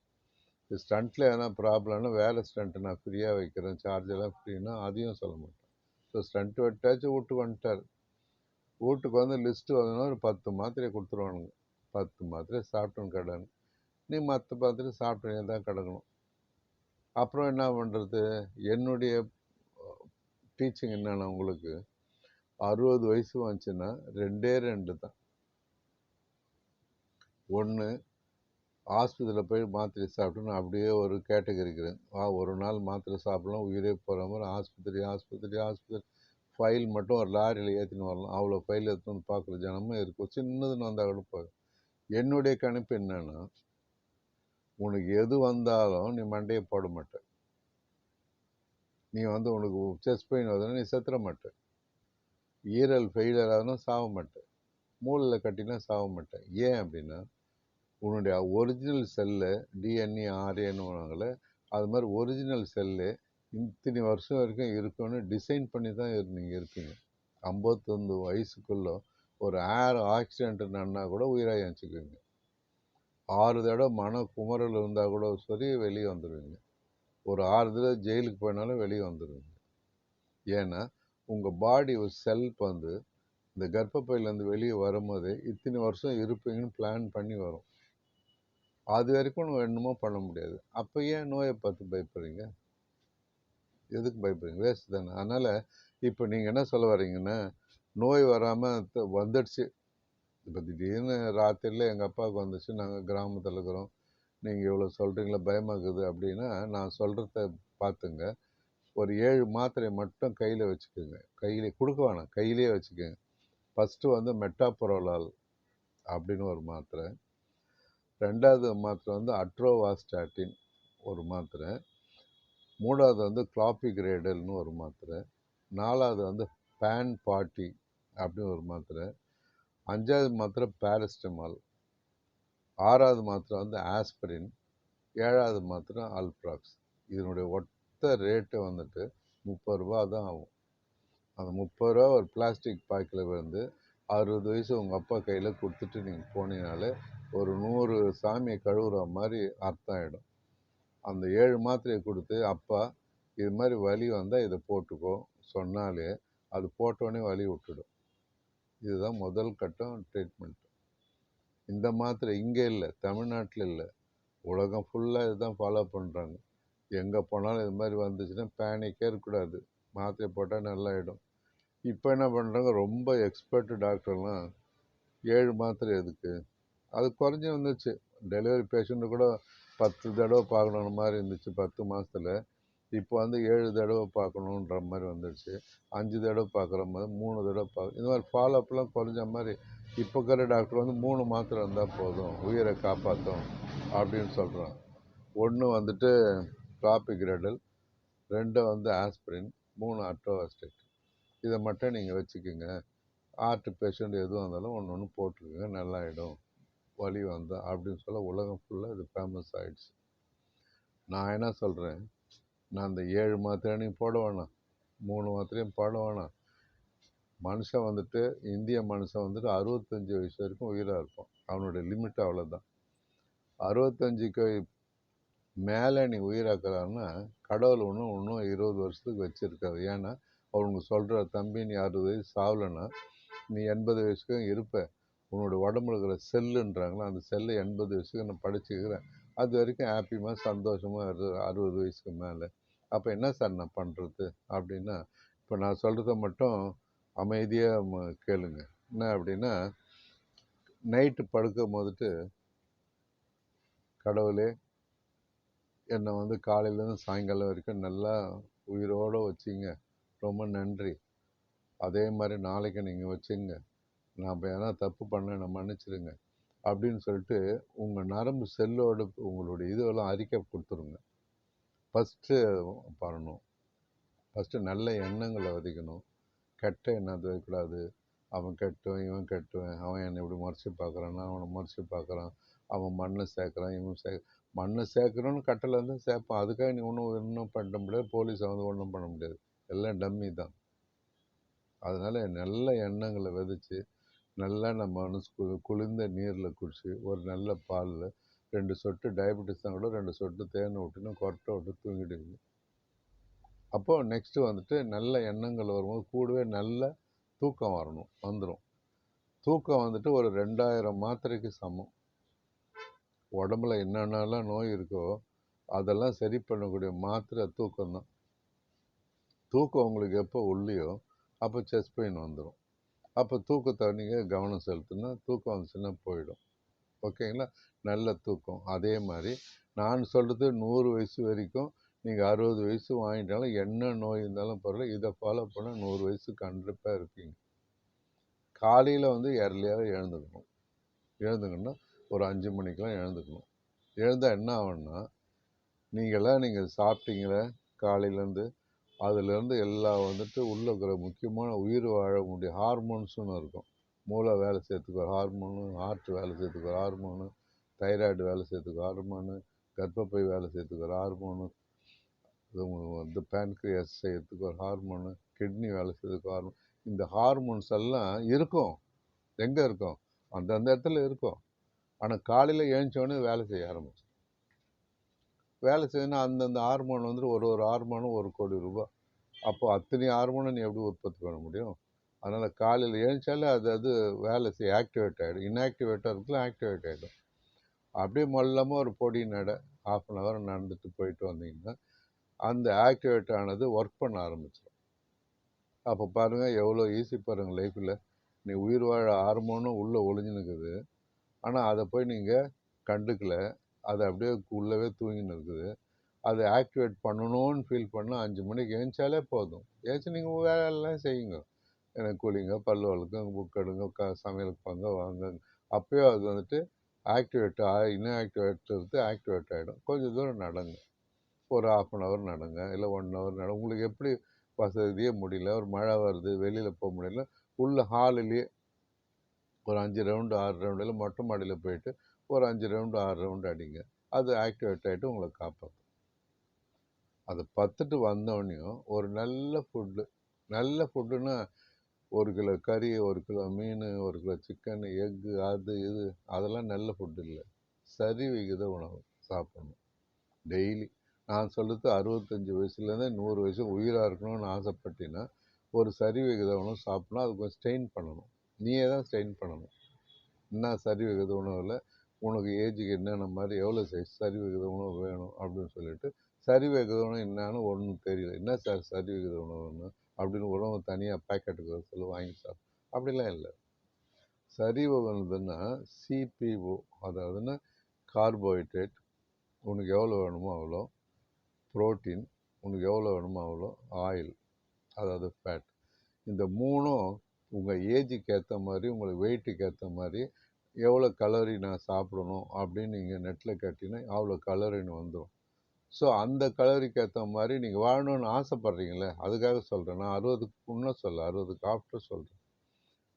ஸ்டண்ட்டில் எதனா ப்ராப்ளம்னா வேறு ஸ்டண்ட்டு நான் ஃப்ரீயாக வைக்கிறேன், சார்ஜெல்லாம் ஃப்ரீன்னா அதையும் சொல்ல மாட்டேன். ஸோ ஸ்டண்ட்டு விட்டாச்சு, வீட்டுக்கு வந்துட்டார். வீட்டுக்கு வந்து லிஸ்ட்டு வந்தோன்னா ஒரு 10 மாத்திரையை கொடுத்துருவானுங்க. 10 மாத்திரை சாப்பிட்டுன்னு கிடன்னு. நீ மற்ற மாத்திரை சாப்பிட்டுனே தான் கிடக்கணும். அப்புறம் என்ன பண்ணுறது? என்னுடைய டீச்சிங் என்னென்னா, உங்களுக்கு 60 வயசு வந்துச்சுன்னா 2 தான். ஒன்று ஆஸ்பத்திரியில் போய் மாத்திரை சாப்பிட்டு அப்படியே ஒரு கேட்டகரிக்கிறேன். ஒரு நாள் மாத்திரை சாப்பிடலாம் உயிரே போகிற மாதிரி ஆஸ்பத்திரி ஃபைல் மட்டும் ஒரு லாரியில் ஏற்றின்னு வரலாம். அவ்வளோ ஃபைல் எடுத்துன்னு வந்து பார்க்குற ஜனமும் இருக்கும். சின்னதுன்னு வந்தால் கூட போதும். என்னுடைய கணிப்பு என்னென்னா, உனக்கு எது வந்தாலும் நீ மண்டையை போட மாட்ட. நீ வந்து உனக்கு செஸ்ட் பெயின் வருதுன்னா நீ செத்துற மாட்ட. ஈரல் ஃபெயிலியர் ஆகுதுன்னா சாக மாட்டேன். மூளையில் கட்டினா சாக மாட்டேன். ஏன் அப்படின்னா, உன்னுடைய ஒரிஜினல் செல்லு டிஎன்ஏ ஆர்ஏன்னு அது மாதிரி ஒரிஜினல் செல்லு இத்தனை வருஷம் வரைக்கும் இருக்குன்னு டிசைன் பண்ணி தான் நீங்கள் இருப்பீங்க. 51 வயசுக்குள்ளே ஒரு ஆக்சிடென்ட் நடந்தால் கூட உயிராக எழுச்சிக்குவீங்க. 6 தடவை மன குமரல் இருந்தால் கூட சரி வெளியே வந்துடுவீங்க. ஒரு 6 தடவை ஜெயிலுக்கு போனாலும் வெளியே வந்துடுவீங்க. ஏன்னா உங்கள் பாடி ஒரு செல்ஃப் வந்து இந்த கர்ப்பப்பையிலேருந்து வெளியே வரும்போதே இத்தனை வருஷம் இருப்பீங்கன்னு பிளான் பண்ணி வரும். அது வரைக்கும் நம்ம என்னமோ பண்ண முடியாது. அப்போ ஏன் நோயை பார்த்து பயப்படுறீங்க? எதுக்கு பயப்படுறீங்க? வேஸ்ட் தானே. அதனால் இப்போ நீங்கள் என்ன சொல்ல வரீங்கன்னா, நோய் வராமல் வந்துடுச்சு, இப்போ திடீர்னு ராத்திரியில் எங்கள் அப்பாவுக்கு வந்துச்சு, நாங்கள் கிராமத்தில் இருக்கிறோம், நீங்கள் இவ்வளோ சொல்கிறீங்களா, பயமாக இருக்குது அப்படின்னா, நான் சொல்கிறத பார்த்துங்க. ஒரு 7 மாத்திரையை மட்டும் கையில் வச்சுக்கோங்க. கையில் கொடுக்க வேணாம், கையிலே வச்சுக்கோங்க. ஃபஸ்ட்டு வந்து மெட்டாப்ரோலால் அப்படின்னு ஒரு மாத்திரை. ரெண்டாவது மாத்திரை வந்து அட்ரோவாஸ்டாட்டின் ஒரு மாத்திரை. மூணாவது வந்து கிளாபிகிரேடல்னு ஒரு மாத்திரை. நாலாவது வந்து பேன் பார்ட்டி அப்படின்னு ஒரு மாத்திரை. 5வது மாத்திரை பேரஸ்டமால். 6வது மாத்திரை வந்து ஆஸ்பிரின். 7வது மாத்திரை அல்ப்ராக்ஸ். இதனுடைய ஒத்த ரேட்டு வந்துட்டு 30 ரூபா தான் ஆகும். அந்த 30 ரூபா ஒரு பிளாஸ்டிக் பாக்கில் வந்து 60 வயசு உங்கள் அப்பா கையில் கொடுத்துட்டு நீங்கள் போனீங்கனாலே ஒரு 100 சாமியை கழுவுற மாதிரி அர்த்தம் ஆகிடும். அந்த 7 மாத்திரையை கொடுத்து, அப்பா இது மாதிரி வலி வந்தால் இதை போட்டுக்கோ சொன்னாலே அது போட்டோடனே வலி விட்டுடும். இதுதான் முதல் கட்டம் ட்ரீட்மெண்ட். இந்த மாத்திரை இங்கே இல்லை, தமிழ்நாட்டில் இல்லை, உலகம் ஃபுல்லாக இதுதான் ஃபாலோ பண்ணுறாங்க. எங்கே போனாலும் இது மாதிரி வந்துச்சுன்னா பேனிக்கே இருக்கக்கூடாது, மாத்திரை போட்டால் நல்லாயிடும். இப்போ என்ன பண்ணுறாங்க, ரொம்ப எக்ஸ்பர்ட் டாக்டர்லாம் 7 மாத்திரை எதுக்கு, அது குறைஞ்சி வந்துச்சு. டெலிவரி பேஷண்ட்டு கூட 10 தடவை பார்க்கணுன்ற மாதிரி இருந்துச்சு 10 மாதத்தில். இப்போ வந்து 7 தடவை பார்க்கணுன்ற மாதிரி வந்துடுச்சு. 5 தடவை பார்க்குற மாதிரி, 3 தடவை இந்த மாதிரி ஃபாலோஅப்லாம் குறைஞ்ச மாதிரி. இப்போ இருக்கிற டாக்டர் வந்து 3 மாத்திரை இருந்தால் போதும், உயிரை காப்பாற்றும் அப்படின்னு சொல்கிறான். 1 வந்துட்டு கிளாபிகிரேடல், 2 வந்து ஆஸ்பிரின், 3 அட்ரோவாஸ்டேட். இதை மட்டும் நீங்கள் வச்சுக்கோங்க. ஹார்ட் பேஷண்ட் எதுவும் இருந்தாலும் ஒன்று ஒன்று போட்டுக்கோங்க, நல்லாயிடும் வலி வந்தால் அப்படின்னு சொல்ல உலகம் ஃபுல்லாக இது ஃபேமஸ் ஆகிடுச்சு. நான் என்ன சொல்கிறேன், நான் இந்த 7 மாத்திரையும் போட வேணாம், 3 மாத்திரையும் போட வேணாம். மனுஷன் வந்துட்டு, இந்திய மனுஷன் வந்துட்டு 65 வயசு வரைக்கும் உயிராக இருப்பான். அவனுடைய லிமிட் அவ்வளோதான். 65க்கு மேலே நீ உயிராக்குறான்னா கடவுள் இன்னும் 20 வருஷத்துக்கு வச்சுருக்காரு. ஏன்னா அவனுங்க சொல்கிற, தம்பி நீ 60 வயசு சாவலைன்னா நீ 80 வயசுக்கும் இருப்ப, உன்னோட உடம்புல இருக்கிற செல்லுன்றாங்களா, அந்த செல்லை 80 வயசுக்கு நான் படிச்சுக்கிறேன், அது வரைக்கும் ஹாப்பிமாக சந்தோஷமாக 60 வயசுக்கு மேலே. அப்போ என்ன சார் நான் பண்ணுறது அப்படின்னா, இப்போ நான் சொல்கிறத மட்டும் அமைதியாக கேளுங்க. என்ன அப்படின்னா, நைட்டு படுக்கும் போதுட்டு, கடவுளே என்னை வந்து காலையிலேருந்து சாயங்காலம் வரைக்கும் நல்லா உயிரோடு வச்சிங்க, ரொம்ப நன்றி. அதே மாதிரி நாளைக்கு நீங்கள் வச்சுங்க, நான் எதனா தப்பு பண்ண மன்னிச்சிடுங்க அப்படின்னு சொல்லிட்டு உங்கள் நரம்பு செல்லோடு உங்களுடைய இதுவெல்லாம் அறிக்கை கொடுத்துருங்க. ஃபஸ்ட்டு பண்ணணும். ஃபஸ்ட்டு நல்ல எண்ணங்களை விதைக்கணும். கெட்ட எண்ணம் வைக்கக்கூடாது. அவன் கெட்டவன், இவன் கெட்டவன், அவன் என்னை இப்படி மறைச்சி பார்க்குறான், நான் அவனை மறைச்சி பார்க்குறான், அவன் மண்ணை சேர்க்குறான், இவன் மண்ணை சேர்க்குறோன்னு கட்டளை வந்து சேர்ப்பான். அதுக்காக நீ ஒன்றும் பண்ண முடியாது. போலீஸை வந்து ஒன்றும் பண்ண முடியாது. எல்லாம் டம்மி தான். அதனால் நல்ல எண்ணங்களை விதைச்சி நல்லா நம்ம வந்து குளிர்ந்த நீரில் குடிச்சு ஒரு நல்ல பாலில் 2 சொட்டு டயபெட்டிஸ் தான் கூட 2 சொட்டு தேனை விட்டுன்னு கொரட்டை விட்டு தூங்கிடுவீங்க. அப்போது நெக்ஸ்ட்டு வந்துட்டு நல்ல எண்ணங்கள் வரும்போது கூடவே நல்ல தூக்கம் வந்துடும். தூக்கம் வந்துட்டு ஒரு 2000 மாத்திரைக்கு சமம். உடம்புல என்னென்னலாம் நோய் இருக்கோ அதெல்லாம் சரி பண்ணக்கூடிய மாத்திரை தூக்கம் தான். தூக்கம் உங்களுக்கு எப்போ உள்ளியோ அப்போ செஸ்ட் பெயின் வந்துடும். அப்போ தூக்கத்தை நீங்கள் கவனம் செலுத்துனா தூக்கம் வந்துச்சுன்னா போயிடும். ஓகேங்களா? நல்ல தூக்கம். அதே மாதிரி நான் சொல்கிறது 100 வயசு வரைக்கும் நீங்கள் 60 வயசு வாங்கிட்டாலும் என்ன நோய் இருந்தாலும் பரவாயில்ல, இதை ஃபாலோ பண்ணால் 100 வயசுக்கு கண்டிப்பாக இருப்பீங்க. காலையில் வந்து எர்லியாக எழுந்துக்கணும். ஒரு 5 மணிக்கெலாம் எழுந்துக்கணும். எழுந்தால் என்ன ஆகும்னா, நீங்கள் சாப்பிட்டீங்களே காலையிலேருந்து, அதுலேருந்து எல்லாம் வந்துட்டு உள்ளே இருக்கிற முக்கியமான உயிர் வாழ முடிய ஹார்மோன்ஸுன்னு இருக்கும். மூளை வேலை செய்யறதுக்கு ஒரு ஹார்மோனு, ஹார்ட் வேலை செய்யறதுக்கு ஒரு ஹார்மோனு, தைராய்டு வேலை செய்யறதுக்கு ஹார்மோனு, கர்ப்பப்பை வேலை செய்யறதுக்கு ஒரு ஹார்மோனு, வந்து பேன்க்ரியாஸ் செய்யறதுக்கு ஒரு ஹார்மோனு, கிட்னி வேலை செய்யறதுக்கு ஹார்மோன். இந்த ஹார்மோன்ஸ் எல்லாம் இருக்கும். எங்கே இருக்கும்? அந்தந்த இடத்துல இருக்கும். ஆனால் காலையில் எழுந்தோடனே வேலை செய்ய ஆரம்பிச்சு. வேலை செய்யணும்னா அந்தந்த ஹார்மோன் வந்துட்டு ஒரு ஹார்மோனும் 1 கோடி ரூபாய். அப்போ அத்தனை ஹார்மோனை நீ எப்படி உற்பத்தி பண்ண முடியும்? அதனால் காலையில் எழுந்தாலே அது வேலை செய்ய ஆக்டிவேட் ஆகிடும். இன்ஆக்டிவேட்டாக இருக்கலாம், ஆக்டிவேட் ஆகிடும். அப்படியே மொல்லமாக ஒரு பொடி நடை 1/2 hour நடந்துட்டு போயிட்டு வந்தீங்கன்னா அந்த ஆக்டிவேட் ஆனது ஒர்க் பண்ண ஆரம்பிச்சிடும். அப்போ பாருங்கள் எவ்வளோ ஈஸி பாருங்கள் லைஃப்பில். நீ உயிர் வாழ ஹார்மோனும் உள்ளே ஒளிஞ்சுனுக்குது. ஆனால் அதை போய் நீங்கள் கண்டுக்கல. அது அப்படியே உள்ளவே தூங்கின்னு இருக்குது. அதை ஆக்டிவேட் பண்ணணும்னு ஃபீல் பண்ணால் 5 மணிக்கு ஏஞ்சாலே போதும். ஏஞ்சி நீங்கள் வேலையெல்லாம் செய்யுங்க. எனக்கு குளிங்க, பல் வளர்க்குங்க, புக் எடுங்க, சமையலுக்கு போங்க, வாங்க. அப்போயே அது வந்துட்டு இன்ஆக்டிவேட் இருந்து ஆக்டிவேட் ஆகிடும். கொஞ்சம் தூரம் நடங்க. ஒரு 1/2 hour நடங்க, இல்லை 1 hour நடங்க. உங்களுக்கு எப்படி வசதியே முடியல, ஒரு மழை வருது, வெளியில் போக முடியல, உள்ள ஹாலிலேயே ஒரு 5 ரவுண்டு 6 ரவுண்டு, இல்லை மொட்டை மாடியில் போயிட்டு ஒரு 5 ரவுண்டு 6 ரவுண்டு அடிங்க. அது ஆக்டிவேட் ஆகிட்டு உங்களை காப்பாற்றும். அதை பார்த்துட்டு வந்தோடனையும் ஒரு நல்ல ஃபுட்டுன்னா 1 கிலோ கறி, 1 கிலோ மீன், 1 கிலோ சிக்கன், எக்கு, அது இது அதெல்லாம் நல்ல ஃபுட்டு இல்லை. சரி விகித உணவு சாப்பிடணும் டெய்லி. நான் சொல்கிறது 65 வயசுலேருந்து 100 வயசு உயிராக இருக்கணும்னு ஆசைப்பட்டீங்கன்னா ஒரு சரி விகித உணவு சாப்பிட்ணும். அது கொஞ்சம் ஸ்ட்ரெயின் பண்ணணும். நீயே தான் ஸ்ட்ரெயின் பண்ணணும். என்ன சரி விகித உணவில் உனக்கு ஏஜுக்கு என்னென்ன மாதிரி எவ்வளோ சரி விகித உணவு வேணும் அப்படின்னு சொல்லிட்டு சரி விகித உணவு என்னன்னு ஒன்றும் தெரியல. என்ன சார் சரி விகித உணவுன்னு அப்படின்னு உணவு தனியாக பேக்கெட்டுக்கு சொல்லி வாங்கி சாப்பிடும். அப்படிலாம் இல்லை. சரி உணவுன்னா சிபிஓ, அதாவதுன்னா கார்போஹைட்ரேட் உனக்கு எவ்வளோ வேணுமோ அவ்வளோ, புரோட்டீன் உனக்கு எவ்வளோ வேணுமோ அவ்வளோ, ஆயில் அதாவது ஃபேட். இந்த 3ம் உங்கள் ஏஜுக்கு ஏற்ற மாதிரி, உங்களுக்கு வெயிட்டுக்கு ஏற்ற மாதிரி எவ்வளோ கலோரி நான் சாப்பிடணும் அப்படின்னு நீங்கள் நெட்டில் கேட்டிங்கன்னா அவ்வளோ கலோரின்னு வந்துடும். ஸோ அந்த கலோரிக்கு ஏற்ற மாதிரி நீங்கள் வாழணும்னு ஆசைப்பட்றீங்களே, அதுக்காக சொல்கிறேன். நான் 60க்கு முன்னே சொல்ல, 60க்கு ஆஃப்டர் சொல்கிறேன்.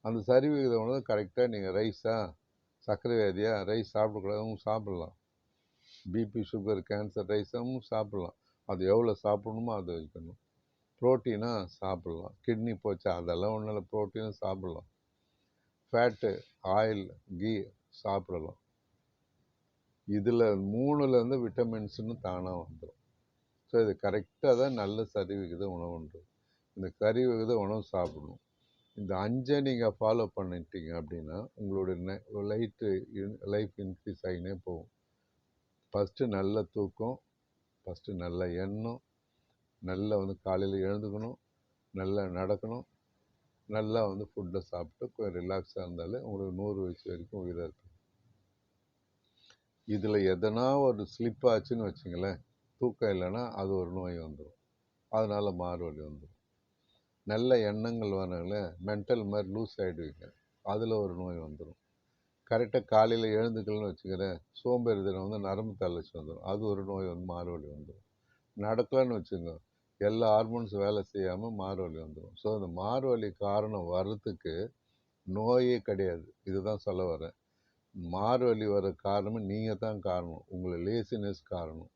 அந்த சரி விகித உணவு கரெக்டாக நீங்கள் ரைஸா, சர்க்கரை வியாதியா, ரைஸ் சாப்பிடக்கூடாதும் சாப்பிட்லாம். பிபி, சுகர், கேன்சர் ரைஸும் சாப்பிட்லாம். அது எவ்வளோ சாப்பிடணுமோ அதை வைக்கணும். ப்ரோட்டீனாக சாப்பிட்லாம். கிட்னி போச்சா அதெல்லாம் ஒன்றும் இல்லை, ப்ரோட்டீனும் சாப்பிட்லாம். ஃபேட்டு, ஆயில், கீ சாப்பிடலாம். இதில் 3லேருந்து விட்டமின்ஸ்னு தானாக வந்துடும். ஸோ இது கரெக்டாக தான் நல்ல சரி விகித உணவுன்றது. இந்த சரி விகித உணவு சாப்பிடணும். இந்த 5 நீங்கள் ஃபாலோ பண்ணிட்டீங்க அப்படின்னா உங்களுடைய லைஃப் இன்க்ரீஸ் ஆகினே போகும். ஃபஸ்ட்டு நல்ல தூக்கம், ஃபஸ்ட்டு நல்ல எண்ணம், நல்லா வந்து காலையில் எழுந்துக்கணும், நல்லா நடக்கணும், நல்லா வந்து ஃபுட்டை சாப்பிட்டு கொஞ்சம் ரிலாக்ஸாக இருந்தாலே உங்களுக்கு 100 வயசு வரைக்கும் உயிராக இருக்கும். இதில் எதனா ஒரு ஸ்லிப் ஆச்சுன்னு வச்சுங்களேன், தூக்கம் இல்லைன்னா அது ஒரு நோய் வந்துடும். அதனால் மார்வலி வந்துடும். நல்ல எண்ணங்கள் வரனால மென்டல் மாதிரி லூஸ் ஆகிடுவீங்க. அதில் ஒரு நோய் வந்துடும். கரெக்டாக காலையில் எழுந்துக்கலன்னு வச்சுக்கிறேன், சோம்பேறித்தனம் வந்து நரம்பு தளர்ச்சி வந்துடும். அது ஒரு நோய் வந்து மார்வலி வந்துடும். நடக்கலான்னு வச்சுங்க, எல்லா ஹார்மோன்ஸ் வேலை செய்யாமல் மார்வலி வந்துடும். ஸோ அந்த மார்வலி காரணம் வர்றதுக்கு நோயே கிடையாது. இதுதான் சொல்ல வரேன். மார்வலி வர காரணம் நீங்கள் தான் காரணம். உங்களை லேசினஸ் காரணம்.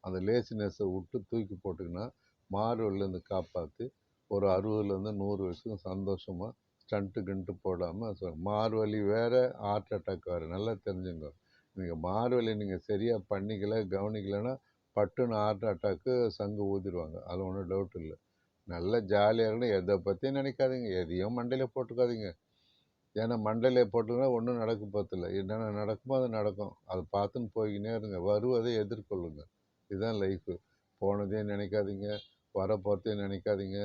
அந்த லேசினஸை விட்டு தூக்கி போட்டுக்கினா மார்வலிலேருந்து காப்பாற்றி ஒரு 60லேருந்து 100 வயசுக்கும் சந்தோஷமாக ஸ்டண்ட்டு கிண்ட்டு போடாமல் மார்வலி வேறு, ஹார்ட் அட்டாக் வேறு. நல்லா தெரிஞ்சுங்க. நீங்கள் மார்வலி நீங்கள் சரியாக பண்ணிக்கல, கவனிக்கலைன்னா பட்டுன்னு ஹார்ட் அட்டாக்கு சங்கு ஊதிடுவாங்க. அது ஒன்றும் டவுட் இல்லை. நல்லா ஜாலியாக இருக்கணும். எதை பற்றியும் நினைக்காதீங்க, எதையும் மண்டையில் போட்டுக்காதீங்க. ஏன்னா மண்டையில் போட்டுங்கன்னா ஒன்றும் நடக்க போகிறதில்ல. என்னென்ன நடக்குமோ அது நடக்கும். அதை பார்த்துன்னு போய்கினே இருங்க. வருவதை எதிர்கொள்ளுங்க. இதுதான் லைஃபு. போனதையும் நினைக்காதீங்க, வரப்போகிறதையும் நினைக்காதீங்க.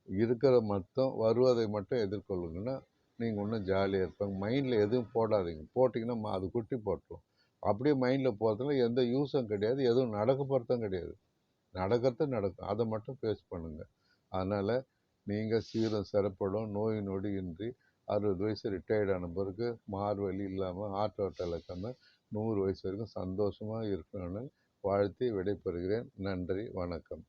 இருக்கிற மட்டும் வருவதை மட்டும் எதிர்கொள்ளுங்கன்னா நீங்கள் இன்னும் ஜாலியாக இருப்பாங்க. மைண்டில் எதுவும் போடாதீங்க. போட்டிங்கன்னா அது குட்டி போட்டுரும். அப்படியே மைண்டில் போகிறதுல எந்த யூஸும் கிடையாது, எதுவும் நடக்க போகிறதும் கிடையாது. நடக்கிறது நடக்கும். அதை மட்டும் ஃபேஸ் பண்ணுங்கள். அதனால் நீங்கள் சீரும் சிறப்படும் நோய் நொடி இன்றி 60 வயசு ரிட்டையர்ட் ஆன பிறகு மார்வலி இல்லாமல் ஹார்ட் அட்டாக் இல்லாமல் 100 வயசு வரைக்கும் சந்தோஷமாக இருக்கணும்னு வாழ்த்தி விடைபெறுகிறேன். நன்றி, வணக்கம்.